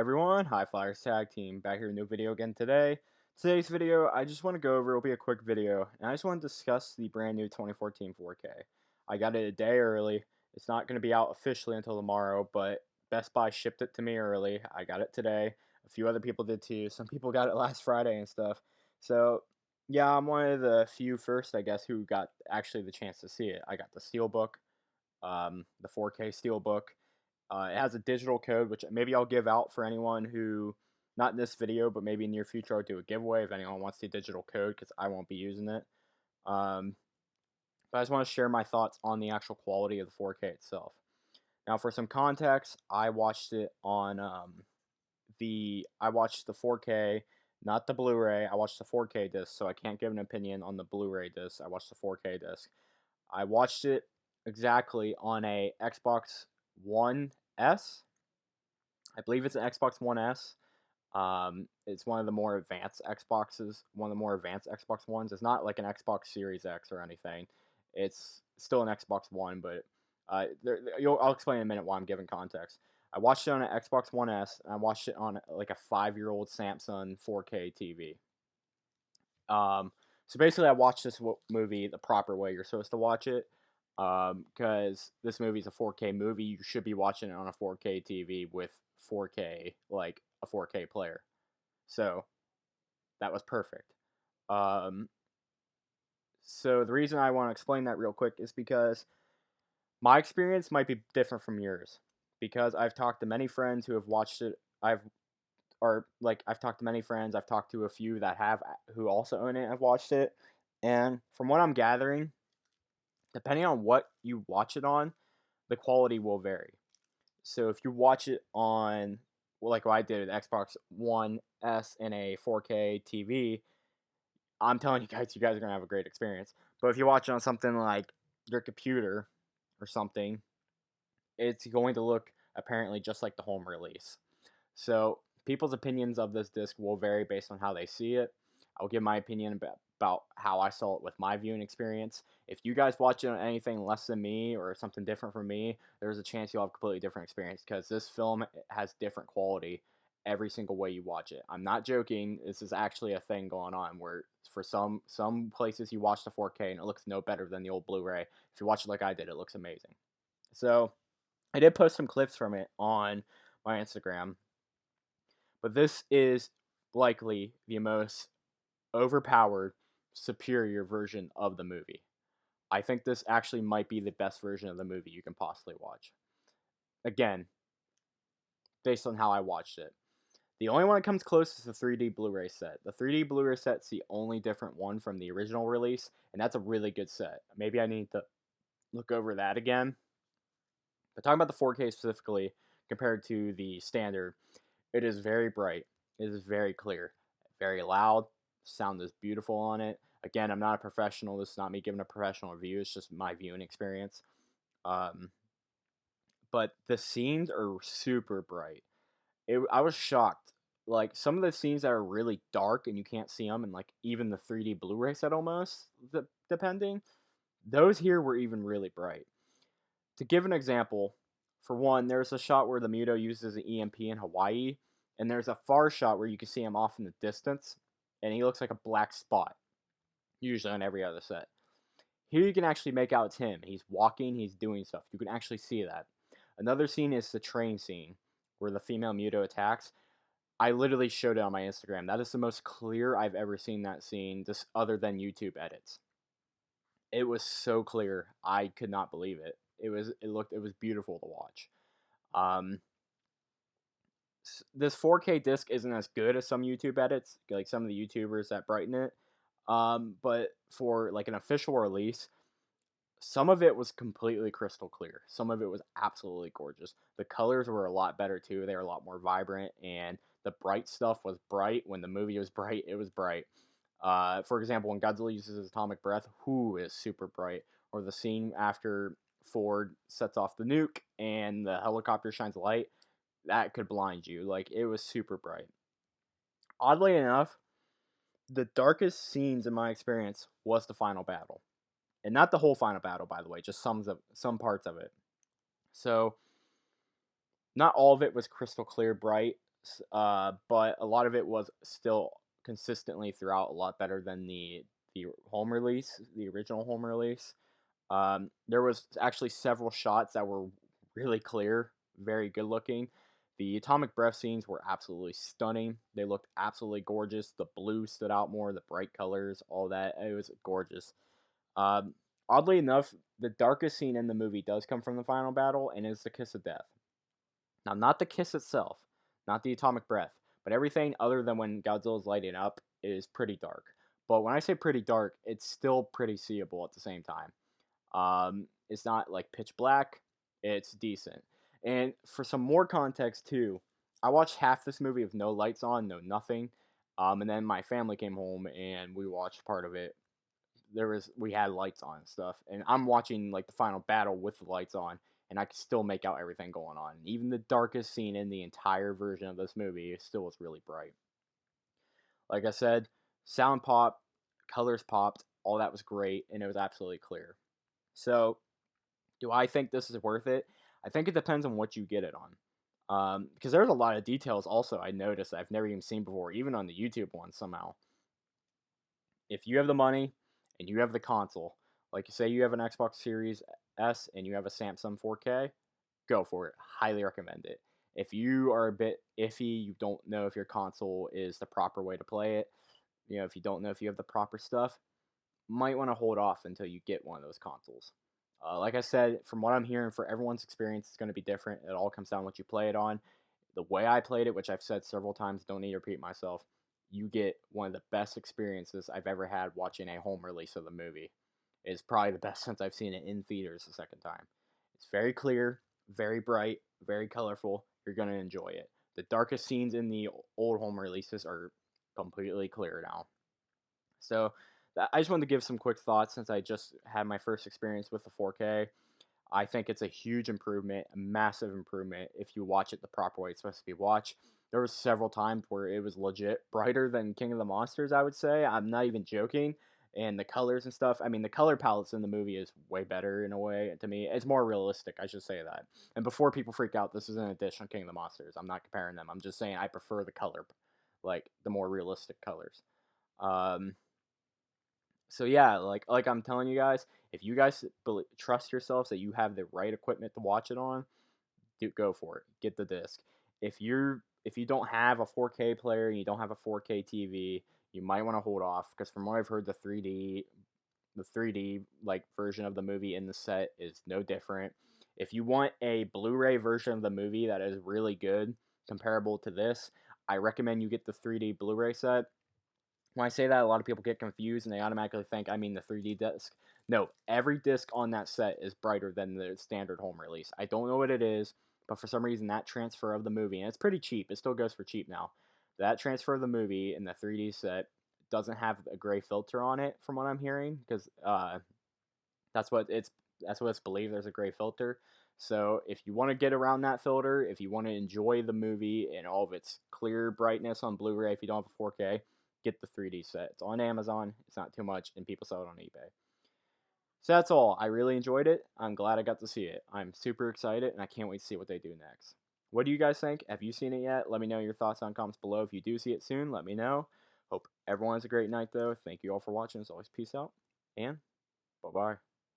Everyone, High Flyers Tag Team, back here with a new video again today. Today's video, I just want to go over, it'll be a quick video, and I just want to discuss the brand new 2014 4K. I got it a day early. It's not going to be out officially until tomorrow, but Best Buy shipped it to me early. I got it today. A few other people did too. Some people got it last Friday and stuff. So, yeah, I'm one of the few first, I guess, who got actually the chance to see it. I got the Steelbook, the 4K Steelbook. It has a digital code, which maybe I'll give out for anyone who, not in this video, but maybe in the near future, I'll do a giveaway if anyone wants the digital code because I won't be using it. Um, but I just want to share my thoughts on the actual quality of the 4K itself. Now, for some context, I watched it on I watched the 4K, not the Blu-ray. I watched the 4K disc, so I can't give an opinion on the Blu-ray disc. I watched the 4K disc. I watched it exactly on a Xbox One S. I believe it's an Xbox One S. It's one of the more advanced Xboxes, one of the more advanced Xbox Ones. It's not like an Xbox Series X or anything. It's still an Xbox One, but I'll explain in a minute why I'm giving context. I watched it on an Xbox One S, and I watched it on like a 5-year-old Samsung 4K TV. So basically, I watched this movie the proper way you're supposed to watch it. Because this movie is a 4K movie, you should be watching it on a 4K TV with 4K, like a 4K player. So that was perfect. Um, so the reason I want to explain that real quick is because my experience might be different from yours. Because I've talked to many friends who have watched it. I've talked to many friends. I've talked to a few that have who also own it and have watched it. And from what I'm gathering, depending on what you watch it on, the quality will vary. So if you watch it on, well, like what I did with Xbox One S and a 4K TV, I'm telling you guys are gonna have a great experience. But if you watch it on something like your computer or something, it's going to look apparently just like the home release. So people's opinions of this disc will vary based on how they see it. I'll give my opinion about how I saw it with my viewing experience. If you guys watch it on anything less than me or something different from me, there's a chance you'll have a completely different experience because this film has different quality every single way you watch it. I'm not joking. This is actually a thing going on where for some places you watch the 4K and it looks no better than the old Blu-ray. If you watch it like I did, it looks amazing. So I did post some clips from it on my Instagram, but this is likely the most overpowered, superior version of the movie. I think this actually might be the best version of the movie you can possibly watch. Again, based on how I watched it. The only one that comes close is the 3D Blu-ray set. The 3D Blu-ray set's the only different one from the original release, and that's a really good set. Maybe I need to look over that again. But talking about the 4K specifically, compared to the standard, it is very bright. It is very clear, very loud. Sound is beautiful on it. Again, I'm not a professional. This is not me giving a professional review. It's just my viewing experience. Um, but the scenes are super bright. I was shocked. Like some of the scenes that are really dark and you can't see them, and like even the 3D Blu-ray set almost, depending. Those here were even really bright. To give an example, for one, there's a shot where the Muto uses an EMP in Hawaii, and there's a far shot where you can see him off in the distance, and he looks like a black spot, usually on every other set. Here you can actually make out it's him. He's walking, he's doing stuff. You can actually see that. Another scene is the train scene, where the female Muto attacks. I literally showed it on my Instagram. That is the most clear I've ever seen that scene, just other than YouTube edits. It was so clear, I could not believe it. It was beautiful to watch. Um, this 4K disc isn't as good as some YouTube edits, like some of the YouTubers that brighten it. But for like an official release, some of it was completely crystal clear. Some of it was absolutely gorgeous. The colors were a lot better too. They were a lot more vibrant, and the bright stuff was bright. When the movie was bright, it was bright. For example, when Godzilla uses his atomic breath, is super bright. Or the scene after Ford sets off the nuke and the helicopter shines light, that could blind you. Like, it was super bright. Oddly enough, the darkest scenes in my experience was the final battle. And not the whole final battle, by the way, just some parts of it. So, not all of it was crystal clear bright. but a lot of it was still consistently throughout a lot better than the home release, the original home release. There was actually several shots that were really clear, very good looking. The atomic breath scenes were absolutely stunning. They looked absolutely gorgeous. The blue stood out more, the bright colors, all that. It was gorgeous. Um, Oddly enough, the darkest scene in the movie does come from the final battle and is the kiss of death. Now, not the kiss itself, not the atomic breath, but everything other than when Godzilla's lighting up is pretty dark. But when I say pretty dark, it's still pretty seeable at the same time. It's not like pitch black. It's decent. And for some more context too, I watched half this movie with no lights on, no nothing. And then my family came home and we watched part of it. We had lights on and stuff, and I'm watching like the final battle with the lights on, and I can still make out everything going on. Even the darkest scene in the entire version of this movie still was really bright. Like I said, sound pop, colors popped, all that was great, and it was absolutely clear. So, do I think this is worth it? I think it depends on what you get it on. Because there's a lot of details also I noticed I've never even seen before, even on the YouTube one somehow. If you have the money and you have the console, like you say you have an Xbox Series S and you have a Samsung 4K, go for it. Highly recommend it. If you are a bit iffy, you don't know if your console is the proper way to play it, if you don't know if you have the proper stuff, might want to hold off until you get one of those consoles. Like I said, from what I'm hearing, for everyone's experience, it's going to be different. It all comes down to what you play it on. The way I played it, which I've said several times, don't need to repeat myself, you get one of the best experiences I've ever had watching a home release of the movie. It's probably the best since I've seen it in theaters the second time. It's very clear, very bright, very colorful. You're going to enjoy it. The darkest scenes in the old home releases are completely clear now. So I just wanted to give some quick thoughts since I just had my first experience with the 4K. I think it's a huge improvement, a massive improvement if you watch it the proper way it's supposed to be watched. There was several times where it was legit brighter than King of the Monsters, I would say. I'm not even joking. And the colors and stuff, I mean, the color palettes in the movie is way better in a way to me. It's more realistic, I should say that. And before people freak out, this is an addition King of the Monsters. I'm not comparing them. I'm just saying I prefer the color, like the more realistic colors. Um, so yeah, like I'm telling you guys, if you guys trust yourselves that you have the right equipment to watch it on, go for it. Get the disc. If you don't have a 4K player and you don't have a 4K TV, you might want to hold off because from what I've heard, the 3D like version of the movie in the set is no different. If you want a Blu-ray version of the movie that is really good, comparable to this, I recommend you get the 3D Blu-ray set. When I say that, a lot of people get confused and they automatically think I mean the 3D disc. No, every disc on that set is brighter than the standard home release. I don't know what it is, but for some reason that transfer of the movie, and it's pretty cheap, it still goes for cheap now. That transfer of the movie in the 3D set doesn't have a gray filter on it, from what I'm hearing, because that's what it's believed. There's a gray filter. So if you want to get around that filter, if you want to enjoy the movie in all of its clear brightness on Blu-ray, if you don't have a 4K, get the 3D set. It's on Amazon. It's not too much, and people sell it on eBay. So that's all. I really enjoyed it. I'm glad I got to see it. I'm super excited, and I can't wait to see what they do next. What do you guys think? Have you seen it yet? Let me know your thoughts on comments below. If you do see it soon, let me know. Hope everyone has a great night, though. Thank you all for watching. As always, peace out, and bye-bye.